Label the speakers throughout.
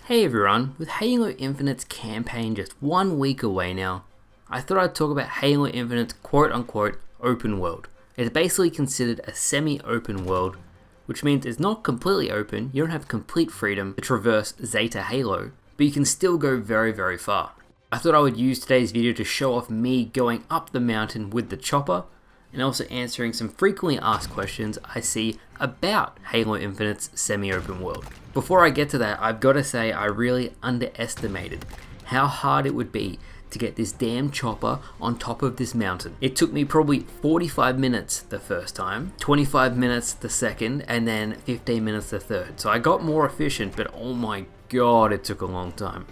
Speaker 1: Hey everyone, with Halo Infinite's campaign just 1 week away now, I thought I'd talk about Halo Infinite's quote-unquote open world. It's basically considered a semi-open world, which means it's not completely open, you don't have complete freedom to traverse Zeta Halo, but you can still go very, very far. I thought I would use today's video to show off me going up the mountain with the chopper, and also answering some frequently asked questions I see about Halo Infinite's semi-open world. Before I get to that, I've got to say I really underestimated how hard it would be to get this damn chopper on top of this mountain. It took me probably 45 minutes the first time, 25 minutes the second, and then 15 minutes the third. So I got more efficient, but oh my god, it took a long time.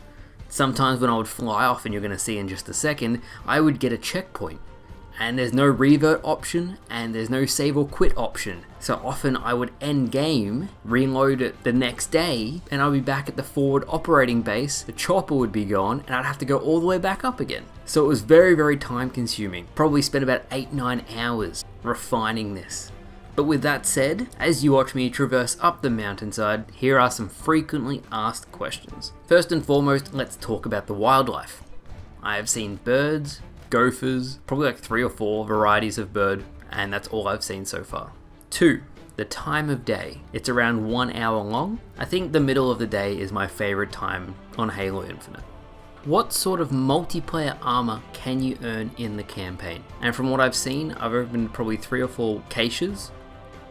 Speaker 1: Sometimes when I would fly off, and you're going to see in just a second, I would get a checkpoint. And there's no revert option, and there's no save or quit option. So often I would end game, reload it the next day, and I'd be back at the forward operating base, the chopper would be gone, and I'd have to go all the way back up again. So it was very, very time consuming. Probably spent about 8-9 hours refining this. But with that said, as you watch me traverse up the mountainside, here are some frequently asked questions. First and foremost, let's talk about the wildlife. I have seen birds, gophers, probably like 3 or 4 varieties of bird, and that's all I've seen so far. 2. The time of day. It's around 1 hour long. I think the middle of the day is my favorite time on Halo Infinite. What sort of multiplayer armor can you earn in the campaign? And from what I've seen, I've opened probably 3 or 4 caches,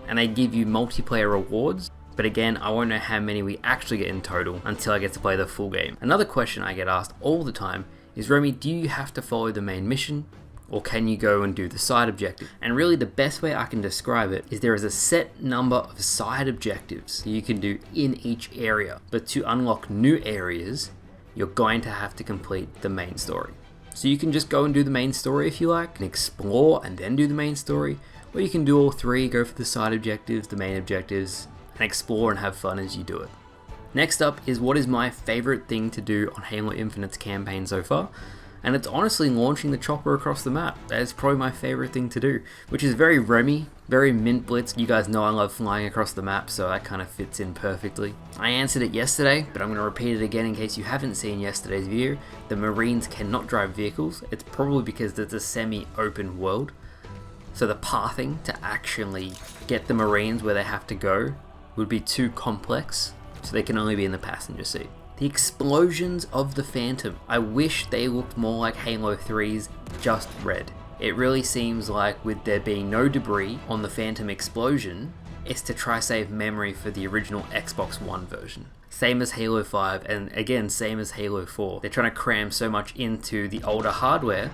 Speaker 1: and they give you multiplayer rewards. But again, I won't know how many we actually get in total until I get to play the full game. Another question I get asked all the time is, Remy, do you have to follow the main mission, or can you go and do the side objective? And really the best way I can describe it is there is a set number of side objectives you can do in each area, but to unlock new areas, you're going to have to complete the main story. So you can just go and do the main story if you like, and explore and then do the main story, or you can do all 3, go for the side objectives, the main objectives, and explore and have fun as you do it. Next up is what is my favorite thing to do on Halo Infinite's campaign so far, and it's honestly launching the chopper across the map. That is probably my favorite thing to do, which is very Remy, very mint Blitz. You guys know I love flying across the map, so that kind of fits in perfectly. I answered it yesterday, but I'm going to repeat it again in case you haven't seen yesterday's video. The Marines cannot drive vehicles. It's probably because it's a semi-open world, so the pathing to actually get the Marines where they have to go would be too complex, so they can only be in the passenger seat. The explosions of the Phantom. I wish they looked more like Halo 3's just red. It really seems like with there being no debris on the Phantom explosion, it's to try save memory for the original Xbox One version. Same as Halo 5, and again, same as Halo 4. They're trying to cram so much into the older hardware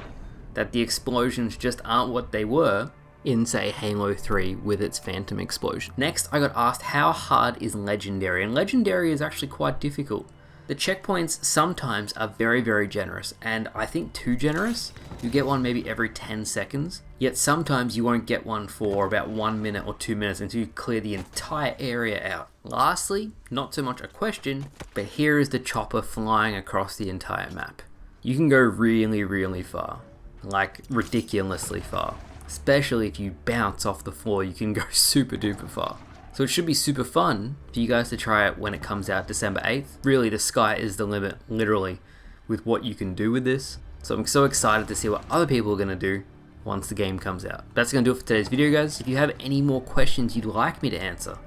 Speaker 1: that the explosions just aren't what they were in, say, Halo 3 with its Phantom explosion. Next, I got asked how hard is Legendary, and Legendary is actually quite difficult. The checkpoints sometimes are very, very generous, and I think too generous. You get one maybe every 10 seconds, yet sometimes you won't get one for about 1 minute or 2 minutes until you clear the entire area out. Lastly, not so much a question, but here is the chopper flying across the entire map. You can go really, really far, like ridiculously far. Especially if you bounce off the floor, you can go super duper far. So it should be super fun for you guys to try it when it comes out December 8th. Really, the sky is the limit, literally, with what you can do with this. So I'm so excited to see what other people are going to do once the game comes out. That's going to do it for today's video, guys. If you have any more questions you'd like me to answer,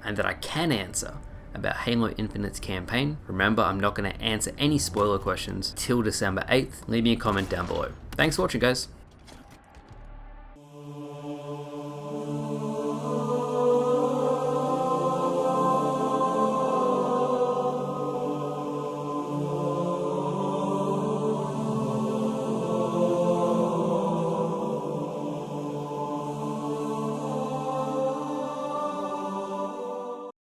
Speaker 1: and that I can answer, about Halo Infinite's campaign, remember I'm not going to answer any spoiler questions till December 8th. Leave me a comment down below. Thanks for watching, guys.